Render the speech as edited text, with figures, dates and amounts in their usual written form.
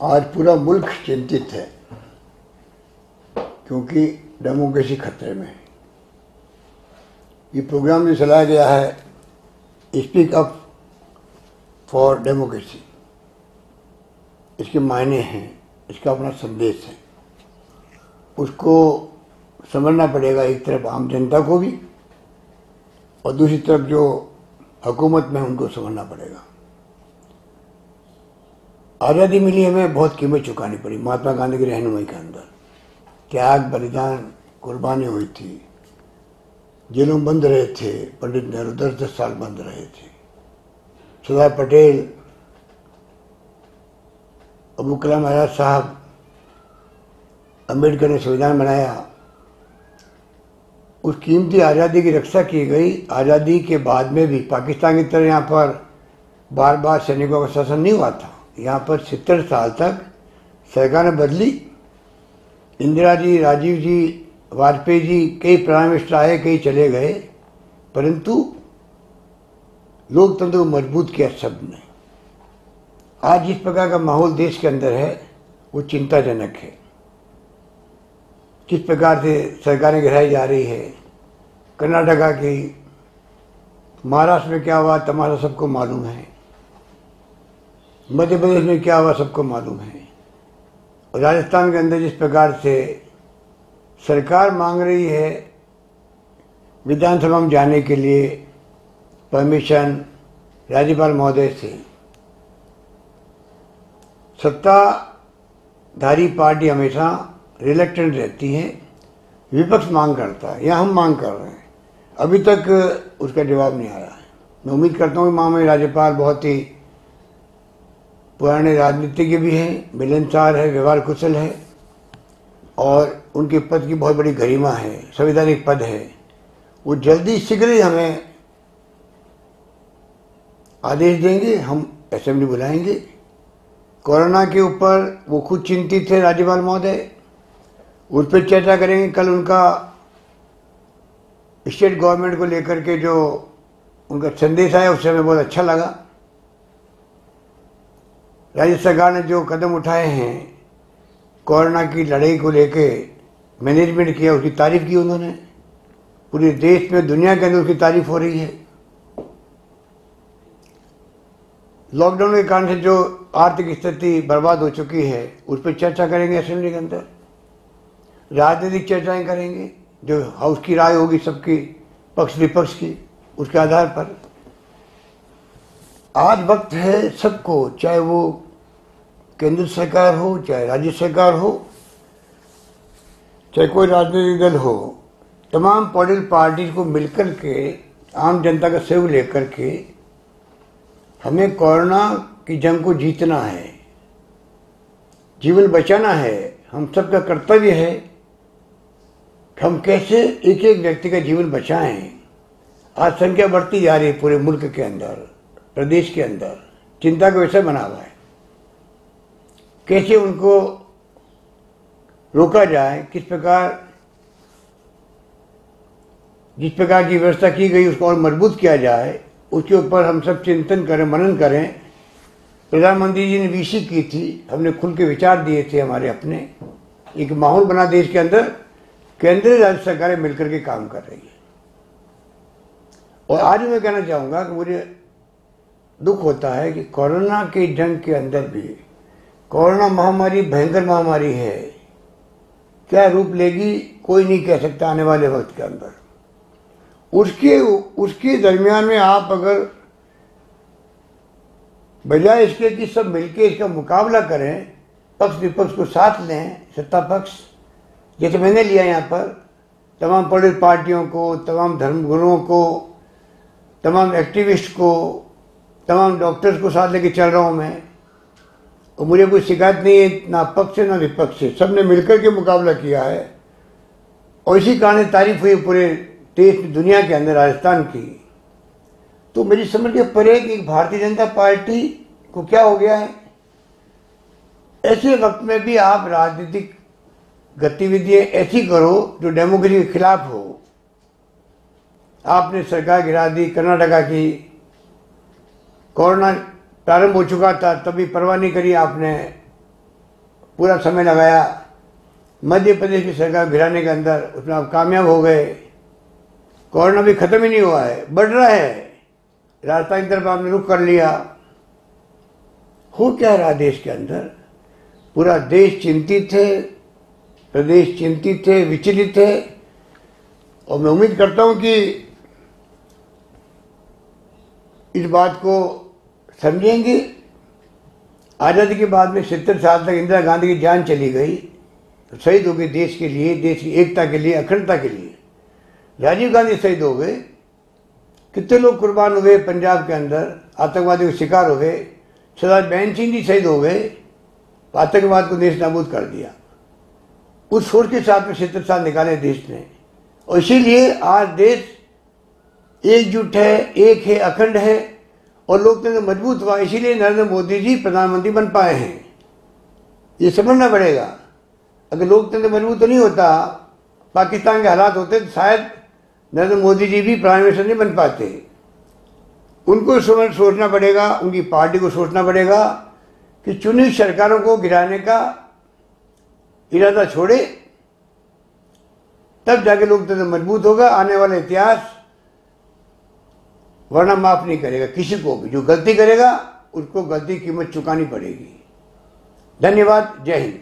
आज पूरा मुल्क चिंतित है क्योंकि डेमोक्रेसी खतरे में है। ये प्रोग्राम जो चलाया गया है स्पीक अप फॉर डेमोक्रेसी, इसके मायने हैं, इसका अपना संदेश है, उसको समझना पड़ेगा। एक तरफ आम जनता को भी और दूसरी तरफ जो हुकूमत में उनको समझना पड़ेगा। आज़ादी मिली हमें, बहुत कीमत चुकानी पड़ी। महात्मा गांधी की रहनुमाई के अंदर त्याग, बलिदान, कुर्बानी हुई थी। जेलों बंद रहे थे पंडित नेहरू, 10-10 साल बंद रहे थे। सरदार पटेल, अबुल कलाम आजाद साहब, अम्बेडकर ने संविधान बनाया। उस कीमती आज़ादी की रक्षा की गई। आज़ादी के बाद में भी पाकिस्तान की तरह यहाँ पर बार बार सैनिकों का शासन नहीं हुआ था। यहाँ पर 70 साल तक सरकारें बदली। इंदिरा जी, राजीव जी, वाजपेयी जी, कई प्राइम मिनिस्टर आए, कई चले गए, परंतु लोकतंत्र को मजबूत किया सबने। आज जिस प्रकार का माहौल देश के अंदर है वो चिंताजनक है। किस प्रकार से सरकारें गिराई जा रही है। कर्नाटका की, महाराष्ट्र में क्या हुआ तमाशा सबको मालूम है। मध्य प्रदेश में क्या हुआ सबको मालूम है। और राजस्थान के अंदर जिस प्रकार से सरकार मांग रही है विधानसभा में जाने के लिए परमिशन राज्यपाल महोदय से, सत्ताधारी पार्टी हमेशा रिलेक्टेंट रहती है, विपक्ष मांग करता है। यहाँ हम मांग कर रहे हैं, अभी तक उसका जवाब नहीं आया है। मैं उम्मीद करता हूँ कि माननीय राज्यपाल बहुत ही पुराने राजनीतिज्ञ भी हैं, मिलनसार है, व्यवहार कुशल है और उनके पद की बहुत बड़ी गरिमा है, संवैधानिक पद है। वो जल्दी शीघ्र ही हमें आदेश देंगे, हम असेंबली बुलाएंगे। कोरोना के ऊपर वो खुद चिंतित है राज्यपाल महोदय, उस पर चर्चा करेंगे। कल उनका स्टेट गवर्नमेंट को लेकर के जो उनका संदेश आया उससे हमें बहुत अच्छा लगा। राज्य सरकार ने जो कदम उठाए हैं कोरोना की लड़ाई को लेके, मैनेजमेंट किया, उसकी तारीफ की उन्होंने। पूरे देश में, दुनिया के अंदर उसकी तारीफ हो रही है। लॉकडाउन के कारण से जो आर्थिक स्थिति बर्बाद हो चुकी है उस पर चर्चा करेंगे असेंबली के अंदर। राजनीतिक चर्चाएं करेंगे, जो हाउस की राय होगी सबकी, पक्ष विपक्ष की, उसके आधार पर। आज वक्त है सबको, चाहे वो केंद्र सरकार हो, चाहे राज्य सरकार हो, चाहे कोई राजनीतिक दल हो, तमाम पॉलिटिकल पार्टी को मिलकर के आम जनता का सहयोग लेकर के हमें कोरोना की जंग को जीतना है, जीवन बचाना है। हम सबका कर्तव्य है कि हम कैसे एक एक व्यक्ति का जीवन बचाएं। आज संख्या बढ़ती जा रही है पूरे मुल्क के अंदर, प्रदेश के अंदर, चिंता का विषय बना हुआ है। कैसे उनको रोका जाए, किस प्रकार, जिस प्रकार की व्यवस्था की गई उसको और मजबूत किया जाए, उसके ऊपर हम सब चिंतन करें, मनन करें। प्रधानमंत्री जी ने वीसी की थी, हमने खुल के विचार दिए थे हमारे अपने। एक माहौल बना देश के अंदर, केंद्रीय राज्य सरकारें मिलकर के काम कर रही है। और आज मैं कहना चाहूंगा कि मुझे दुख होता है कि कोरोना की जंग के अंदर भी, कोरोना महामारी भयंकर महामारी है, क्या रूप लेगी कोई नहीं कह सकता आने वाले वक्त के अंदर। उसके दरमियान में आप अगर बजाय इसके कि सब मिलके इसका मुकाबला करें, पक्ष विपक्ष को साथ लें, सत्ता पक्ष जैसे मैंने लिया यहाँ पर, तमाम पॉलिटिकल पार्टियों को, तमाम धर्मगुरुओं को, तमाम एक्टिविस्ट को, तमाम डॉक्टर्स को साथ लेके चल रहा हूँ मैं। और मुझे कोई शिकायत नहीं है, ना पक्ष से ना विपक्ष से, सबने मिलकर के मुकाबला किया है। और इसी कारण तारीफ हुई पूरे देश, दुनिया के अंदर, राजस्थान की। तो मेरी समझ के परे कि भारतीय जनता पार्टी को क्या हो गया है। ऐसे वक्त में भी आप राजनीतिक गतिविधियां ऐसी करो जो डेमोक्रेसी के खिलाफ हो। आपने सरकार गिरा दी कर्नाटका की, कोरोना प्रारंभ हो चुका था तभी परवाह नहीं करी आपने। पूरा समय लगाया मध्य प्रदेश की सरकार गिराने के अंदर, उसमें आप कामयाब हो गए। कोरोना भी खत्म ही नहीं हुआ है, बढ़ रहा है। राजस्थान की तरफ आपने रुख कर लिया। हो क्या रहा देश के अंदर? पूरा देश चिंतित है, प्रदेश चिंतित है, विचलित है। और मैं उम्मीद करता हूं कि इस बात को समझेंगे। आज़ादी के बाद में 70 साल तक इंदिरा गांधी की जान चली गई, तो शहीद हो गए देश के लिए, देश की एकता के लिए, अखंडता के लिए। राजीव गांधी शहीद हो गए, कितने लोग कुर्बान हुए पंजाब के अंदर, आतंकवादियों के शिकार हो गए। सरदार बहन सिंह जी शहीद हो गए, आतंकवाद को देश नाबूद कर दिया। उस सोच के साथ में 70 साल निकाले देश ने, और इसीलिए आज देश एकजुट है, एक है, अखंड है और लोकतंत्र मजबूत हुआ। इसीलिए नरेंद्र मोदी जी प्रधानमंत्री बन पाए हैं। ये समझना पड़ेगा। अगर लोकतंत्र मजबूत तो नहीं होता, पाकिस्तान के हालात होते, तो शायद नरेंद्र मोदी जी भी प्राइम मिनिस्टर नहीं बन पाते। उनको सोचना पड़ेगा, उनकी पार्टी को सोचना पड़ेगा कि चुनी सरकारों को गिराने का इरादा छोड़े, तब जाके लोकतंत्र मजबूत होगा। आने वाला इतिहास वरना माफ नहीं करेगा किसी को भी। जो गलती करेगा उसको गलती की कीमत चुकानी पड़ेगी। धन्यवाद। जय हिंद।